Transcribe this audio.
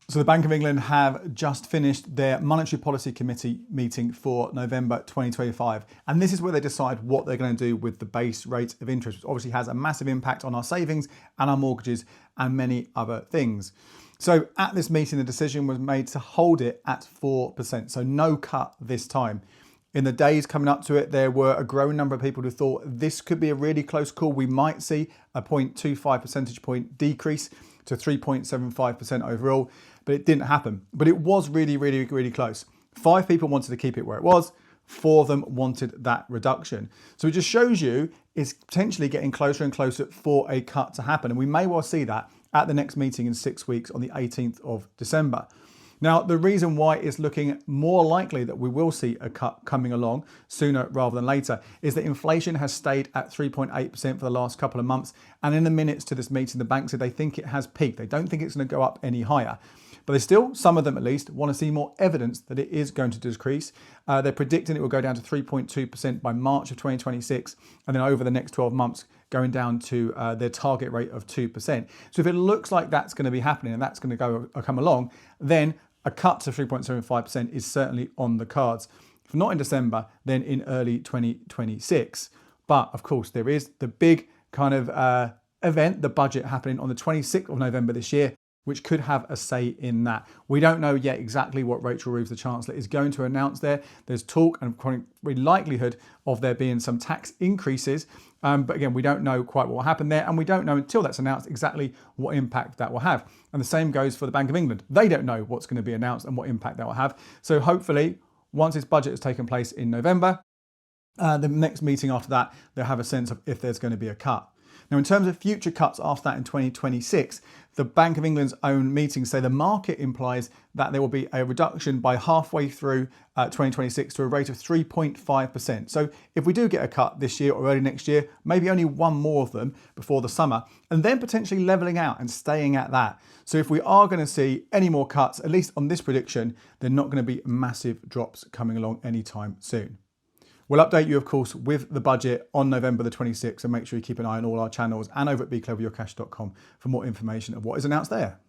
So the Bank of England have just finished their Monetary Policy Committee meeting for November 2025. And this is where they decide what they're going to do with the base rate of interest, which obviously has a massive impact on our savings and our mortgages and many other things. So at this meeting, the decision was made to hold it at 4%. So no cut this time. In the days coming up to it, there were a growing number of people who thought this could be a really close call. We might see a 0.25 percentage point decrease to 3.75% overall, but it didn't happen. But it was really, really, really close. 5 people wanted to keep it where it was. 4 of them wanted that reduction. So it just shows you it's potentially getting closer and closer for a cut to happen. And we may well see that at the next meeting in 6 weeks on the 18th of December. Now, the reason why it's looking more likely that we will see a cut coming along sooner rather than later is that inflation has stayed at 3.8% for the last couple of months. And in the minutes to this meeting, the bank said they think it has peaked. They don't think it's going to go up any higher. But they still, some of them at least, want to see more evidence that it is going to decrease. They're predicting it will go down to 3.2% by March of 2026, and then over the next 12 months, going down to their target rate of 2%. So if it looks like that's going to be happening and that's going to come along, then a cut to 3.75% is certainly on the cards. If not in December, then in early 2026. But of course, there is the big kind of event, the budget happening on the 26th of November this year, which could have a say in that. We don't know yet exactly what Rachel Reeves, the Chancellor, is going to announce there. There's talk and likelihood of there being some tax increases. But again, we don't know quite what will happen there. And we don't know until that's announced exactly what impact that will have. And the same goes for the Bank of England. They don't know what's going to be announced and what impact that will have. So hopefully, once this budget has taken place in November, the next meeting after that, they'll have a sense of if there's going to be a cut. Now, in terms of future cuts after that in 2026, the Bank of England's own meetings say the market implies that there will be a reduction by halfway through 2026 to a rate of 3.5%. So if we do get a cut this year or early next year, maybe only one more of them before the summer, and then potentially levelling out and staying at that. So if we are going to see any more cuts, at least on this prediction, they're not going to be massive drops coming along anytime soon. We'll update you, of course, with the budget on November the 26th, and make sure you keep an eye on all our channels and over at becleveryourcash.com for more information of what is announced there.